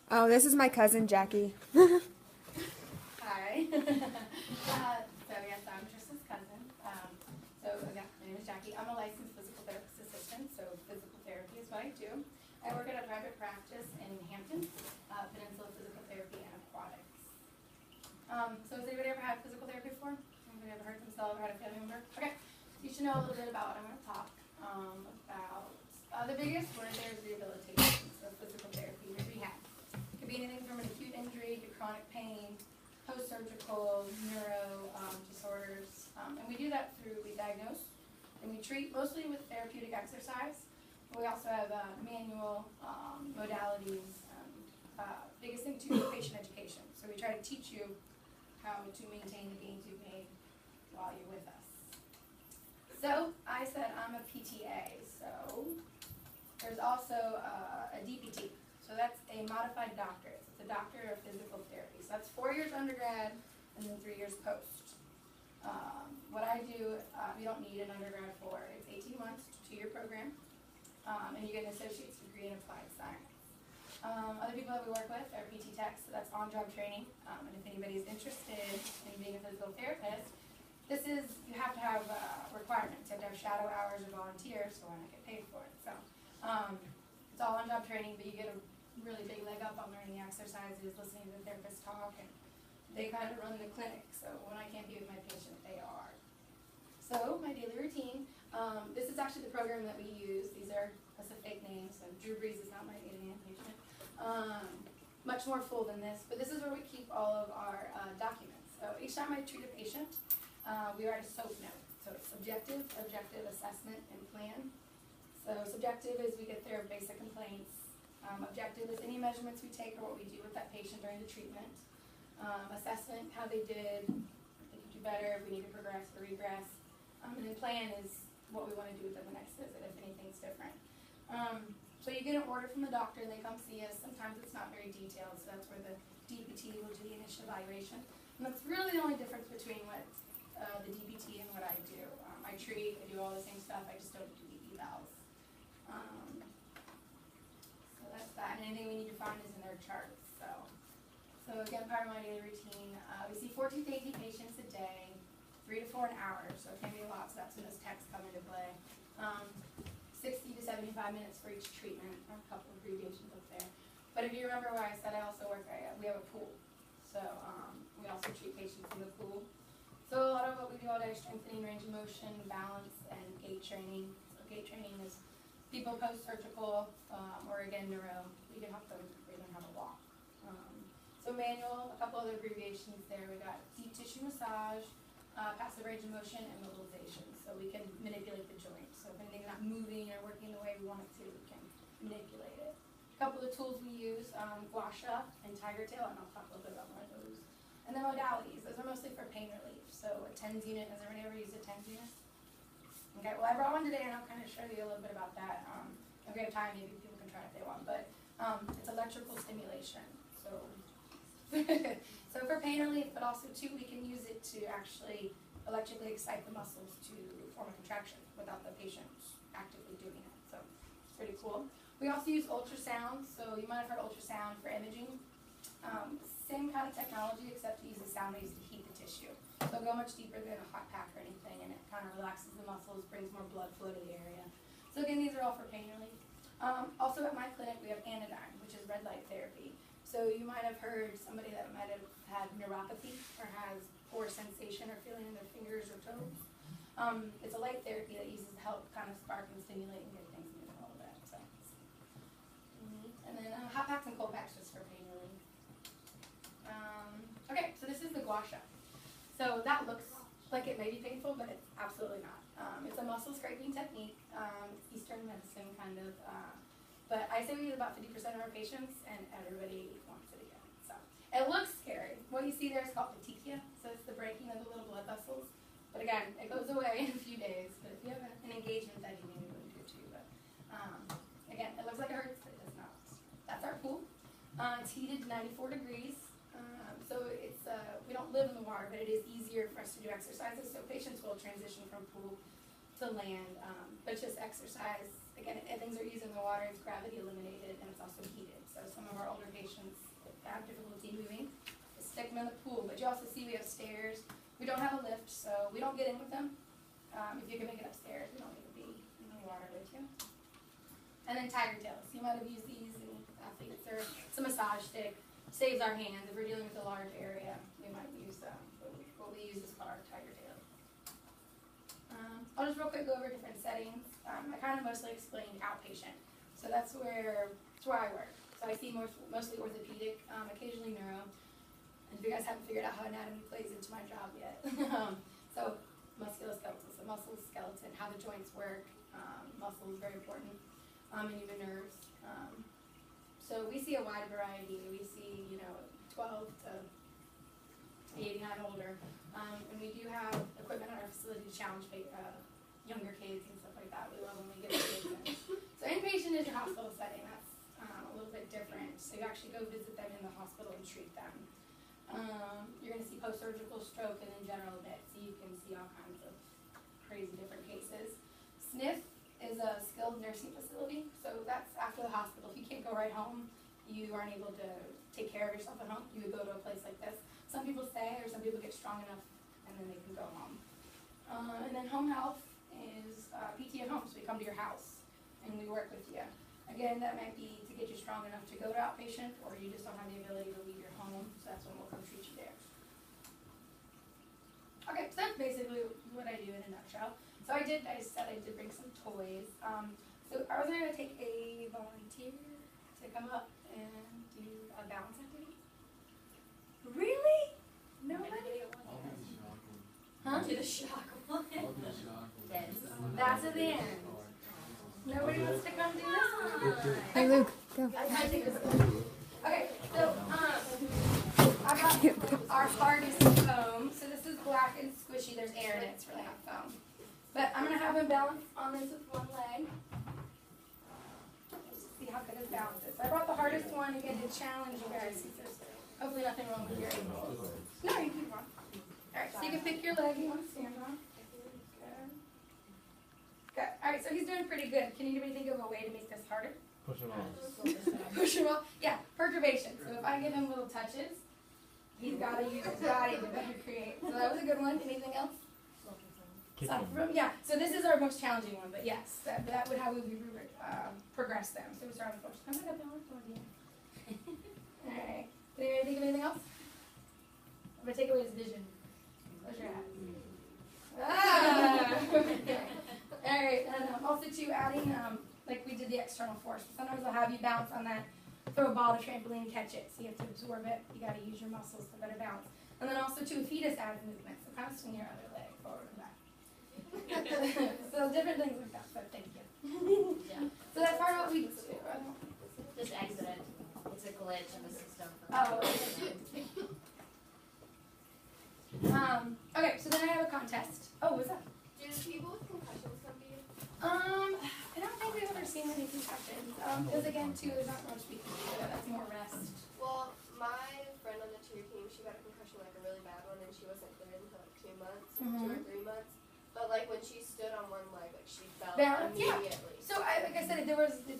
Oh, this is my cousin, Jackie. Hi. So yes, I'm Tristan's cousin. So again, my name is Jackie. I'm a licensed physical therapist assistant, so physical therapy is what I do. I work at a private practice in Hampton, Peninsula Physical Therapy and Aquatics. So has anybody ever had physical therapy before? Anybody ever hurt themselves or had a family member? Okay, so you should know a little bit about what I'm going to talk about. The biggest word there is rehabilitation, so physical therapy, rehab. It could be anything from an acute injury to chronic pain, post-surgical, neuro disorders. And we do that through, we diagnose and we treat mostly with therapeutic exercise. We also have manual modalities. Biggest thing too is patient education. So we try to teach you how to maintain the gains you've made while you're with us. So I said I'm a PTA, so there's also a DPT. So that's a modified doctorate. It's a doctor of physical therapy. So that's 4 years undergrad and then 3 years post. What I do, you don't need an undergrad for. It's 18 months, 2-year program, and you get an associate's degree in applied science. Other people that we work with are PT techs, so that's on-job training. And if anybody's interested in being a physical therapist, you have to have requirements. You have to have shadow hours or volunteers, so why not get paid for it? So it's all on-job training, but you get a really big leg up on learning exercises, listening to the therapist talk, and they kind of run the clinic. So when I can't be with my patient, they are. So my daily routine, this is actually the program that we use. These are a fake names, so Drew Brees is not my 8 a.m. patient. Much more full than this, but this is where we keep all of our documents. So each time I treat a patient, we write a SOAP note. So it's subjective, objective, assessment, and plan. So subjective is we get their basic complaints. Objective is any measurements we take or what we do with that patient during the treatment. Assessment, how they did, if they could do better, if we need to progress or regress. And then plan is what we want to do with them the next visit, if anything's different. So you get an order from the doctor and they come see us. Sometimes it's not very detailed, so that's where the DPT will do the initial evaluation. And that's really the only difference between what the DPT and what I do. I treat, I do all the same stuff, I just don't do the evals. So that's that. And anything we need to find is in their charts. So again, part of my daily routine, we see 14 to 18 patients a day, 3 to 4 an hour, so it can be a lot, so that's when those texts come into play. 60 to 75 minutes for each treatment, or a couple of abbreviations up there. But if you remember where I said I also work, we have a pool. So we also treat patients in the pool. So a lot of what we do all day is strengthening range of motion, balance, and gait training. So gait training is people post-surgical, or again, neuro. We can help them learn how to walk. So manual, a couple other abbreviations there. We got deep tissue massage, passive range of motion, and mobilization. So we can manipulate the joint. So if anything's not moving or working the way we want it to, we can manipulate it. A couple of tools we use, gua sha and tiger tail, and I'll talk a little bit about one of those. And then modalities, those are mostly for pain relief. So a TENS unit, has everybody ever used a TENS unit? Okay, well I brought one today and I'll kind of show you a little bit about that. If we have time, maybe people can try it if they want, but it's electrical stimulation. So so for pain relief, but also too, we can use it to actually electrically excite the muscles to form a contraction without the patient actively doing it. So it's pretty cool. We also use ultrasound. So you might have heard ultrasound for imaging. Same kind of technology, except it uses sound waves to heat the tissue. So it'll go much deeper than a hot pack or anything, and it kind of relaxes the muscles, brings more blood flow to the area. So again, these are all for pain relief. Also at my clinic, we have anodyne, which is red light therapy. So you might have heard somebody that might have had neuropathy or has poor sensation or feeling in their fingers or toes. It's a light therapy that uses to help kind of spark and stimulate and get things moving a little bit. So. And then hot packs and cold packs just for pain relief. Okay, so this is the gua sha. So that looks like it may be painful, but it's absolutely not. It's a muscle scraping technique. Eastern medicine kind of. But I say we use about 50% of our patients, and everybody wants it again. So it looks scary. What you see there is called petechia. So it's the breaking of the little blood vessels. But again, it goes away in a few days. But if you have an engagement that you maybe wouldn't do too. But again, it looks like it hurts, but it does not. That's our pool. It's heated to 94 degrees. So it's we don't live in the water, but it is easier for us to do exercises. So patients will transition from pool to land, but just exercise. Again, if things are used in the water, it's gravity eliminated, and it's also heated. So some of our older patients have difficulty moving, is stick them in the pool. But you also see we have stairs. We don't have a lift, so we don't get in with them. If you can make it upstairs, we don't need to be in the water with you. And then tiger tails. You might have used these in athletes, or it's a massage stick. Saves our hands. If we're dealing with a large area, we might use what we use is called our tiger tail. I'll just real quick go over different settings. I kind of mostly explained outpatient. So that's where I work. So I see mostly orthopedic, occasionally neuro. And if you guys haven't figured out how anatomy plays into my job yet. So musculoskeletal, so muscle, skeleton, how the joints work. Muscle is very important, and even nerves. So we see a wide variety. We see, 12 to 89 older. And we do have equipment at our facility to challenge younger kids and stuff like that. We love when we get the kids in. So inpatient is your hospital setting. That's a little bit different. So you actually go visit them in the hospital and treat them. You're going to see post-surgical stroke and in general a bit. So you can see all kinds of crazy different cases. SNF is a skilled nursing facility. So that's after the hospital. If you can't go right home, you aren't able to take care of yourself at home, you would go to a place like this. Some people stay, or some people get strong enough and then they can go home. And then home health is PT at home, so we come to your house and we work with you. Again, that might be to get you strong enough to go to outpatient, or you just don't have the ability to leave your home, so that's when we'll come treat you there. Okay, so that's basically what I do in a nutshell. So I said I did bring some toys. So I was going to take a volunteer to come up and do a balance activity. Really? Nobody? Huh? Do the shock one. That's at the end. Nobody wants to come do this one? Hey, Luke, go. I might take this one. Okay, so I got our hardest foam. So this is black and squishy. There's air in it. It's really not foam. But I'm going to have him balance on this with one leg. Just see how good his balance is. So I brought the hardest one again to challenge you guys. Since there's hopefully nothing wrong with your ankles. No, you keep on. Alright, so you can pick your leg you want to stand on. Good. Good. Alright, so he's doing pretty good. Can anybody think of a way to make this harder? Push him off. Push him off. Yeah, perturbation. So if I give him little touches, he's got to use his body to better create. So that was a good one. Anything else? Yeah, so this is our most challenging one, but yes, that would how we would progress them. So we start with push. I'm going to balance on you. Alright. Did anybody think of anything else? I'm going to take away his vision. Close your eyes. Alright, and also too, adding, like we did the external force. Sometimes I'll have you bounce on that, throw a ball to trampoline, catch it. So you have to absorb it. You got to use your muscles to better bounce. And then also too, fetus adds movement. So kind of swing your other leg forward and back. So different things like that, so thank you. Yeah. So that's part of what we do. Just accident. It's a glitch in the system. Oh, okay, so then I have a contest. Oh, what's up? Do people with concussions come to you? I don't think we've ever seen any concussions. Because again, too, there's not much we can do. That's more rest. Well, my friend on the cheer team, she got a concussion, like a really bad one, and she wasn't cleared until like 2 months, 2 or 3 months. But like when she stood on one leg, like she fell Balance, yeah. immediately. So, like I said, if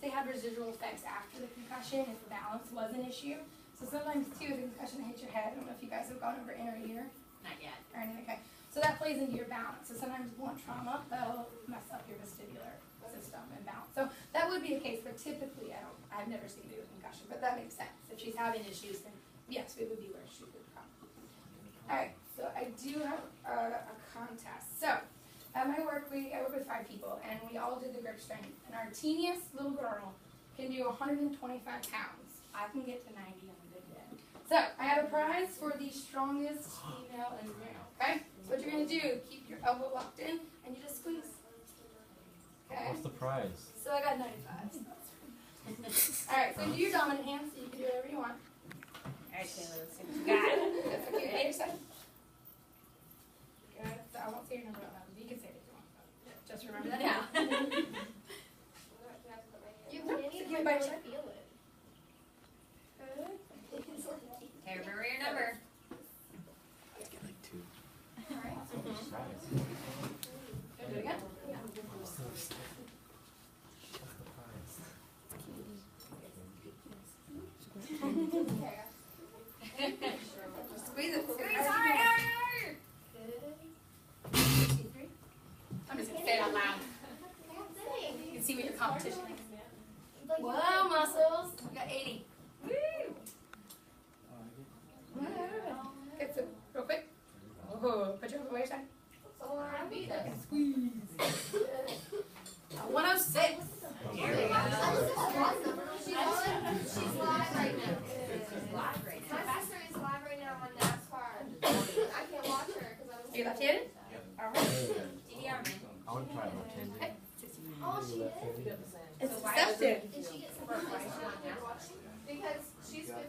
they had residual effects after the concussion, if the balance was an issue. So sometimes, too, if the concussion hits your head, I don't know if you guys have gone over inner ear Not yet. or anything, okay. So that plays into your balance. So sometimes blunt trauma, that'll mess up your vestibular system and balance. So that would be a case, but typically I've never seen it with concussion, but that makes sense. If she's having issues, then yes, it would be where she would come. Alright, so I do have a contest. So at my work, I work with 5 people, and we all did the grip strength. And our teeniest little girl can do 125 pounds. I can get to 90 on a good day. So I have a prize for the strongest female in the room. Okay? So what you're going to do, keep your elbow locked in, and you just squeeze. Okay? What's the prize? So I got 95. Alright, so do your dominant hand so you can do whatever you want. Alright, Taylor, let's see what you got. That's okay. Other side. Good. So I won't say your number out loud. You can say it if you want. Just remember that now. You Nope, can't so even keep it by your really side. feel it. Good. Okay, remember your number. Get like 2. Alright. Prize. Do it again. What's the prize? Okay. left-handed? All right. DDR, man. I would try left-handed. Oh, she is? It's So why deceptive. Did she get some Why for is she on that? Because she's 15.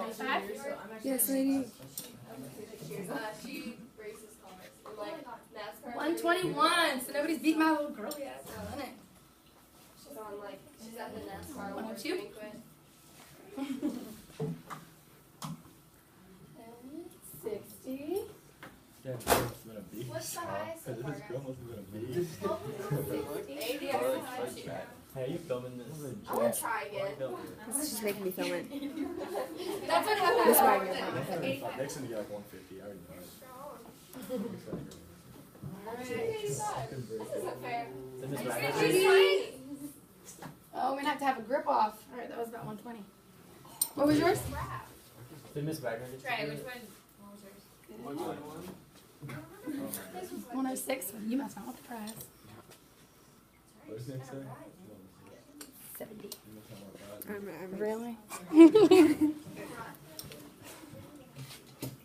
She's 75? Yes, lady. she races cars and like NASCAR. 121. So nobody's beat my little girly ass on it. She's on like she's at the NASCAR 102? banquet. 60. Yeah, it's been a beast. What's the highest so far, guys? must have been a beast. 80 Oh, is it's high. fun track. Hey, you filming this? I want to try again. This is just making me film it. That's what happened. This Wagner. Next one you get like 150. I already know it. Strong. Alright. 85. This isn't fair. Is this She's right? tiny. Oh, we're gonna have to have a grip off. Alright, that was about 120. What was yours? Crap. Did Miss Wagner get Trey, you? which one? What was yours? This was like 106. Well, you must not want the prize. What does it say? 70. I'm Really?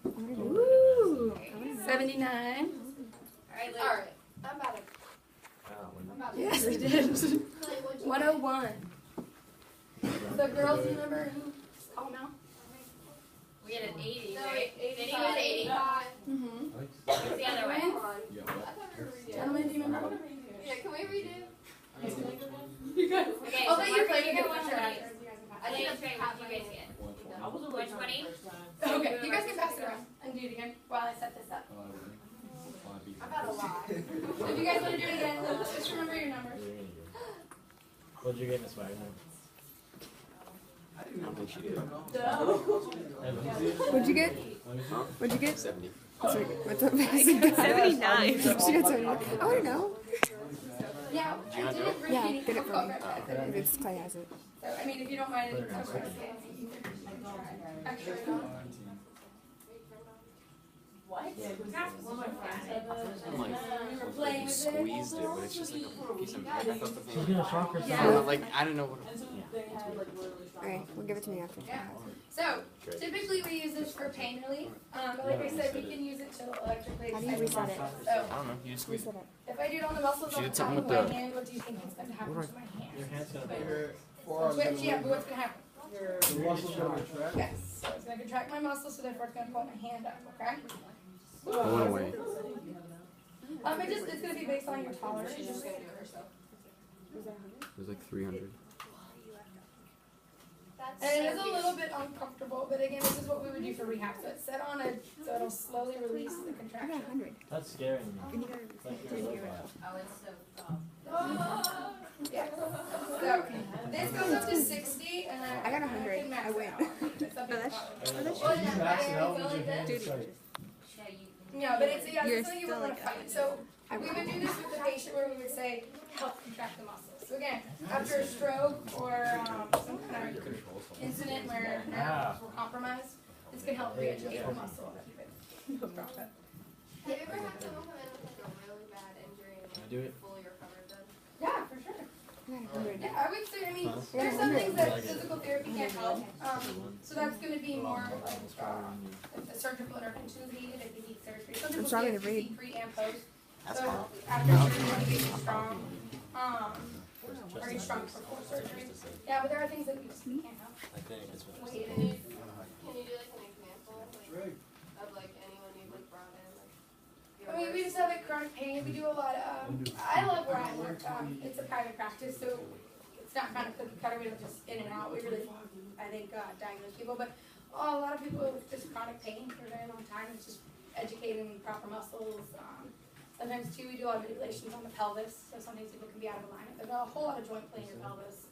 Ooh. 79. Alright, Luke. Alright. I'm about to. I'm about to. Yes, we did. Like, what'd you 101. The girls, you remember who? Call them out. We had an 80, No, right? wait, Vinny 85. was 80. Mm-hmm. What's the other way? Come on. Yeah, I thought we were redoing. Gentlemen, do you remember? Yeah, can we redo? You guys. Okay, I'll so let you Mark, play you with get it for sure. 120. I think Trey, what did you guys get? 120. 120? Okay, you guys can pass it around and do it again while I set this up. I'm about to lie. If you guys want to do it again, just remember your numbers. What did you get, Miss Wagner? What'd you get? What'd you get? 70. What's up? 79. She got 79. I want to know. Yeah, I didn't bring Yeah, any get it for me. cocoa If it's Clay has it. So, I mean, if you don't mind any cocoa, extra. We were playing with it. Squeezed it, but it's just like a piece of bread. I thought the She's gonna shock I herself. don't know, like I don't know what. Alright, well, give it to me after. Yeah. So, typically we use this for pain relief, but like I said, we can use it to electrically How do you excite reset it? muscles. So, I don't know. You just squeeze it. Reset it. if I do it on the muscles She on the did top something of with my the- hand, what do you think is going to happen to my hand? Your hand's gonna be. Which, yeah, but what's going to happen? The muscles gonna retract. Yes, so it's going to contract my muscles, so therefore it's going to pull my hand up, okay? I went away. It's going to be based on your tolerance. She's just going to do it herself. It was like 300. That's And it is so a little bit uncomfortable, but again, this is what we would do for rehab. So it's set on so it'll slowly release the I got contraction. 100. That's scaring me. And you got It's like you're a robot. Oh, it's so soft. Yeah. So this goes up to 60, and I got 100. can max I it win. out. It's up to that's- you. Well, yeah, Max it yeah, out we with go your like hands. this. Dude, Yeah, you. No, but it's You're it's something you would still want like to fight. So we would do this with the patient where we would say, help contract the muscles. So again, after a stroke or some kind of incident where nerves were compromised, this can help re-educate the muscle. Drop it. Have you ever had someone come in with like a really bad injury and Can I do it? fully recovered then? Yeah, for sure. I got 100. Yeah, I would say, I mean, there's some things that physical therapy can't help. So that's going to be more like if the surgical intervention is needed, if you need surgery. Some people stronger get to read. pre and post. That's So hard. after surgery, you want to get you strong. Are you strong before surgery? Yeah, but there are things that we just can't help. I think it's what Wait, can you do like an example of like anyone you've like brought in? Like, your I mean, we worst? just have like chronic pain. We do a lot of. I love where I work. It's a private practice, so it's not kind of cookie cutter. We don't just in and out. We really, I think, diagnose people. But a lot of people with just chronic pain for a very long time. It's just educating proper muscles. Sometimes too, we do a lot of manipulations on the pelvis. So sometimes people can be out of alignment. There's a whole lot of joint play in your pelvis.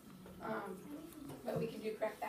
But we can do correct that.